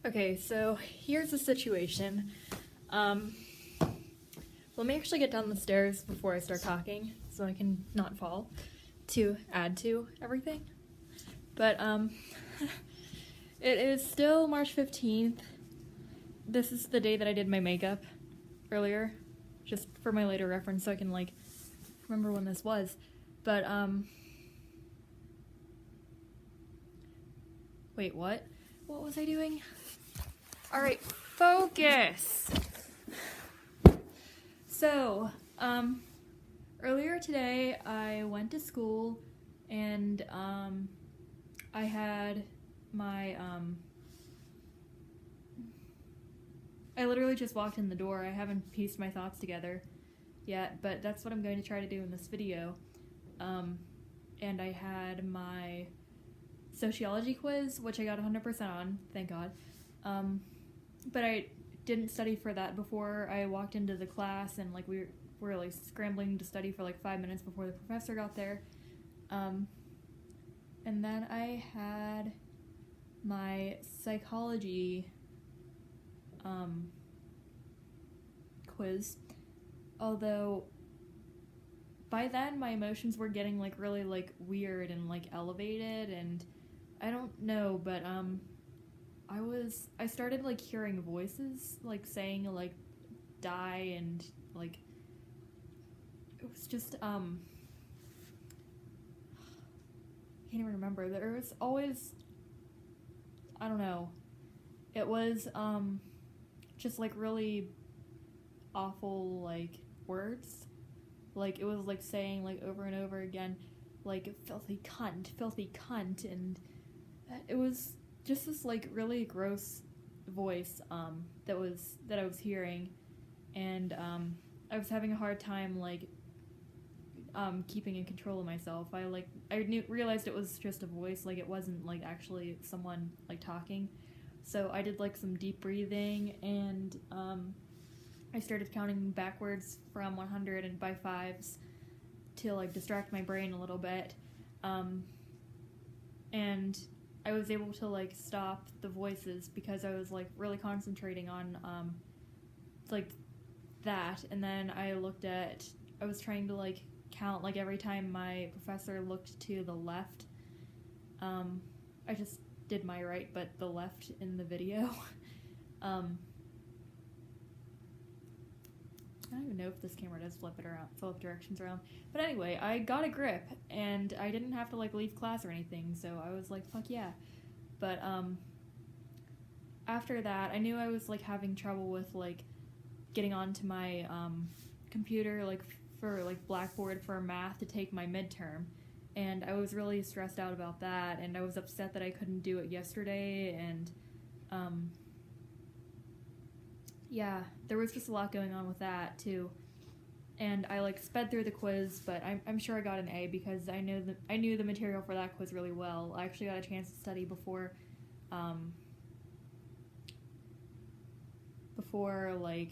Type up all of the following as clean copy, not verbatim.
Okay, so here's the situation. Let me actually get down the stairs before I start talking so I can not fall to add to everything. But, it is still March 15th. This is the day that I did my makeup earlier, just for my later reference so I can, like, remember when this was. But, wait, what? What was I doing? Alright, focus! So, earlier today I went to school and, I had my, I literally just walked in the door. I haven't pieced my thoughts together yet, but that's what I'm going to try to do in this video. And I had my sociology quiz, which I got 100% on, thank God. But I didn't study for that before I walked into the class, and like we were like scrambling to study for like 5 minutes before the professor got there. And then I had my psychology quiz, although by then my emotions were getting like really like weird and like elevated, and I don't know, but I started like hearing voices like saying like die, and like it was just I can't even remember. There was always, I don't know, it was just like really awful like words, like it was like saying like over and over again like filthy cunt, and it was just this like really gross voice that I was hearing, and I was having a hard time like keeping in control of myself. I realized it was just a voice, like it wasn't like actually someone like talking. So I did like some deep breathing, and I started counting backwards from 100 and by fives to like distract my brain a little bit, and I was able to like stop the voices because I was like really concentrating on like that. And then I was trying to like count like every time my professor looked to the left. I just did my right but the left in the video. I don't even know if this camera does flip directions around. But anyway, I got a grip, and I didn't have to, like, leave class or anything, so I was like, fuck yeah. But, after that, I knew I was, like, having trouble with, like, getting onto my, computer, like, for, like, Blackboard for math to take my midterm. And I was really stressed out about that, and I was upset that I couldn't do it yesterday, and, yeah, there was just a lot going on with that, too. And I, like, sped through the quiz, but I'm sure I got an A because I knew the material for that quiz really well. I actually got a chance to study before, like,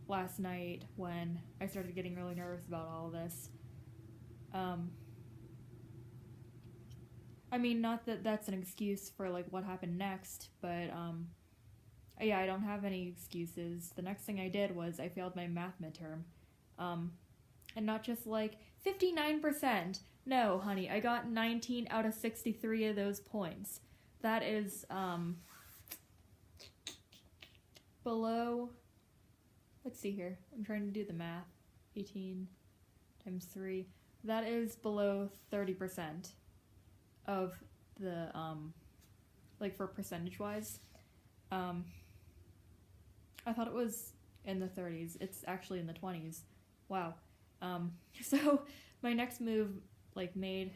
last night when I started getting really nervous about all of this. I mean, not that that's an excuse for, like, what happened next, but, yeah, I don't have any excuses. The next thing I did was I failed my math midterm. And not just like 59%. No, honey, I got 19 out of 63 of those points. That is, below, let's see here. I'm trying to do the math. 18 times 3. That is below 30% of the, like for percentage-wise. I thought it was in the 30s. It's actually in the 20s. Wow. So my next move, like, made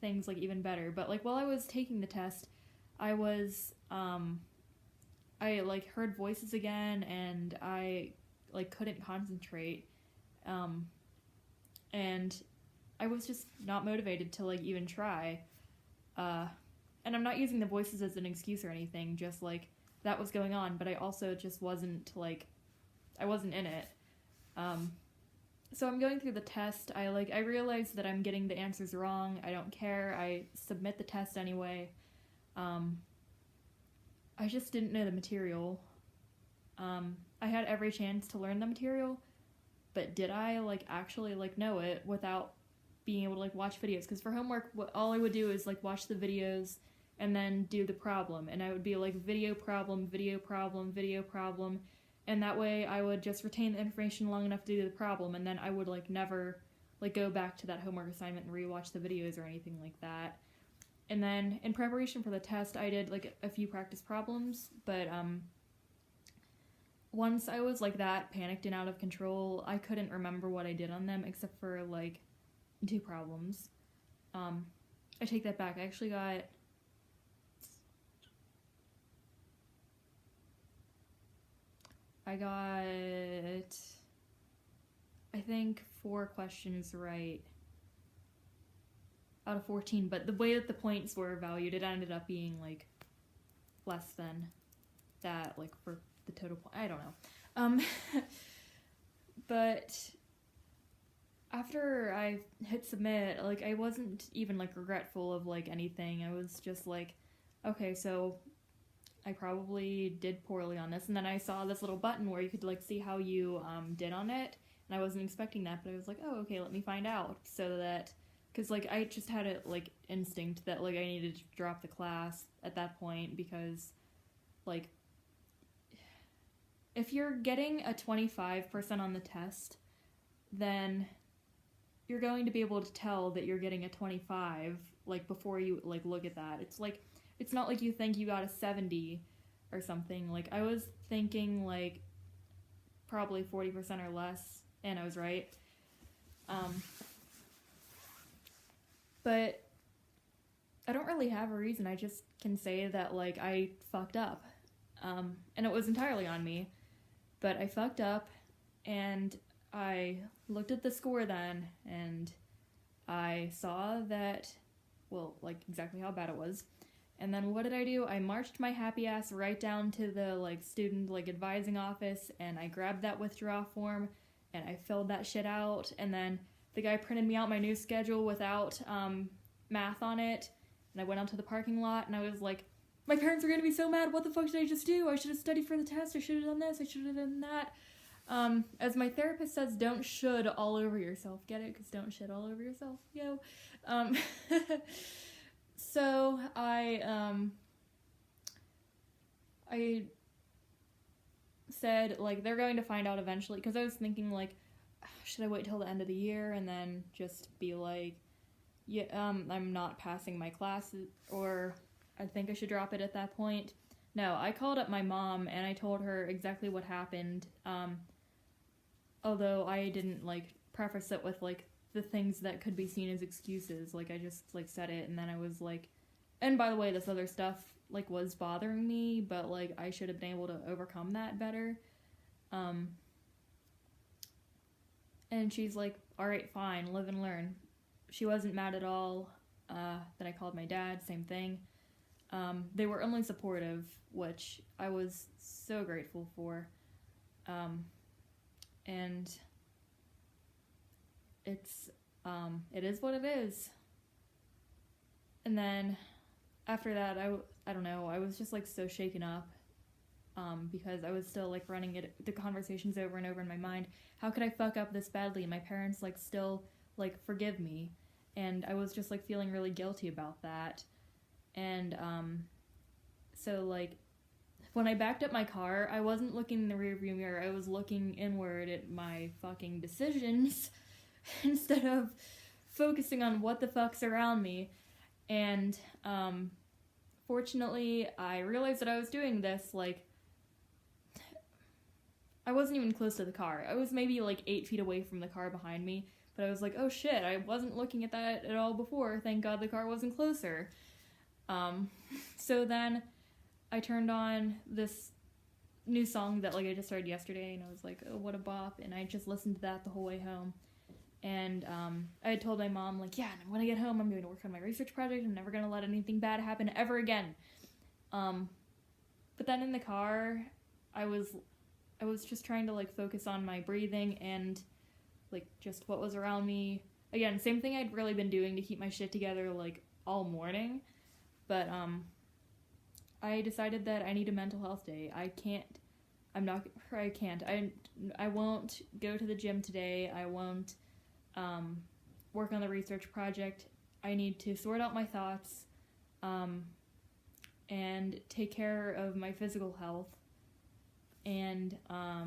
things, like, even better. But, like, while I was taking the test, I was, I, like, heard voices again, and I, like, couldn't concentrate. And I was just not motivated to, like, even try. And I'm not using the voices as an excuse or anything, just, like, that was going on, but I also just wasn't, like, I wasn't in it. So I'm going through the test. I realize that I'm getting the answers wrong. I don't care. I submit the test anyway. I just didn't know the material. I had every chance to learn the material, but did I like actually like know it without being able to like watch videos? Because for homework, all I would do is like watch the videos and then do the problem, and I would be like video problem, video problem, video problem, and that way I would just retain the information long enough to do the problem, and then I would like never like go back to that homework assignment and rewatch the videos or anything like that. And then in preparation for the test, I did like a few practice problems, but once I was like that panicked and out of control, I couldn't remember what I did on them except for like 2 problems. I take that back. I actually got I think 4 questions right out of 14, but the way that the points were valued, it ended up being like less than that, like for the total point. I don't know. But after I hit submit, like I wasn't even like regretful of like anything. I was just like, okay, so I probably did poorly on this. And then I saw this little button where you could like see how you did on it, and I wasn't expecting that, but I was like, oh, okay, let me find out. So that, because like I just had a like instinct that like I needed to drop the class at that point, because like if you're getting a 25% on the test, then you're going to be able to tell that you're getting a 25 like before you like look at that. It's like, it's not like you think you got a 70 or something. Like I was thinking like probably 40% or less, and I was right. But I don't really have a reason. I just can say that like I fucked up. And it was entirely on me. But I fucked up, and I looked at the score then, and I saw that, well, like exactly how bad it was. And then what did I do? I marched my happy ass right down to the like student like advising office, and I grabbed that withdrawal form and I filled that shit out. And then the guy printed me out my new schedule without math on it, and I went out to the parking lot and I was like, my parents are going to be so mad. What the fuck did I just do? I should have studied for the test. I should have done this. I should have done that. As my therapist says, don't should all over yourself. Get it? Because don't shit all over yourself. Yo. So I said, like, they're going to find out eventually. Because I was thinking, like, should I wait till the end of the year and then just be like, yeah, I'm not passing my classes, or I think I should drop it at that point. No, I called up my mom and I told her exactly what happened. Although I didn't like preface it with like the things that could be seen as excuses. Like I just like said it, and then I was like, and by the way, this other stuff like was bothering me, but like I should have been able to overcome that better. And she's like, all right, fine, live and learn. She wasn't mad at all. Then I called my dad, same thing. They were only supportive, which I was so grateful for. And it is what it is. And then after that, I don't know, I was just like so shaken up, because I was still like running the conversations over and over in my mind. How could I fuck up this badly? And my parents like still like forgive me. And I was just like feeling really guilty about that. And so like when I backed up my car, I wasn't looking in the rearview mirror. I was looking inward at my fucking decisions instead of focusing on what the fuck's around me. And fortunately, I realized that I was doing this like I wasn't even close to the car. I was maybe like 8 feet away from the car behind me, but I was like, oh shit, I wasn't looking at that at all before. Thank God the car wasn't closer. So then I turned on this new song that like I just started yesterday, and I was like, oh, what a bop, and I just listened to that the whole way home. And I had told my mom, like, yeah, when I get home, I'm going to work on my research project. I'm never going to let anything bad happen ever again. But then in the car, I was just trying to like focus on my breathing and like just what was around me. Again, same thing I'd really been doing to keep my shit together like all morning. But I decided that I need a mental health day. I can't. I won't go to the gym today. I won't work on the research project. I need to sort out my thoughts and take care of my physical health and I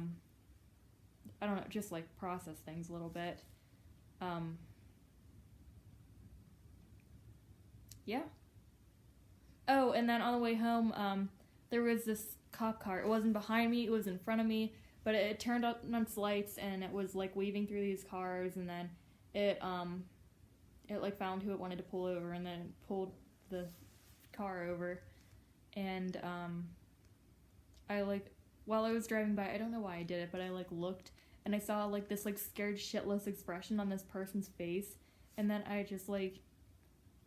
don't know, just like process things a little bit. Yeah. Oh, and then on the way home, there was this cop car. It wasn't behind me, it was in front of me, but it turned on its lights and it was like weaving through these cars, and then it like found who it wanted to pull over, and then it pulled the car over. And I like, while I was driving by, I don't know why I did it, but I like looked and I saw like this like scared shitless expression on this person's face, and then I just like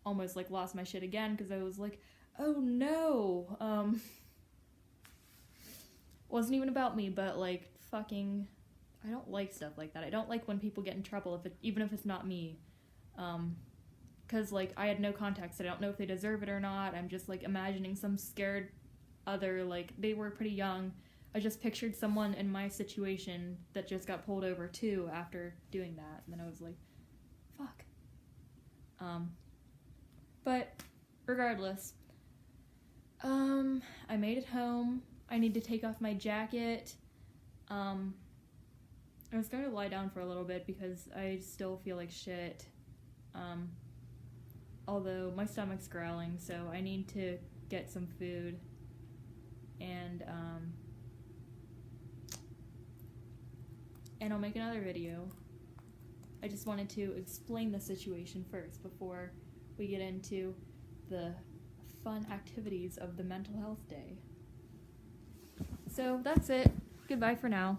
almost like lost my shit again because I was like, oh no. Wasn't even about me, but like fucking, I don't like stuff like that. I don't like when people get in trouble even if it's not me. Because like I had no context. I don't know if they deserve it or not. I'm just like imagining some scared other, like they were pretty young. I just pictured someone in my situation that just got pulled over too after doing that, and then I was like, fuck. But regardless, I made it home. I need to take off my jacket. I was going to lie down for a little bit because I still feel like shit. Although my stomach's growling, so I need to get some food. And I'll make another video. I just wanted to explain the situation first before we get into the fun activities of the mental health day. So that's it. Goodbye for now.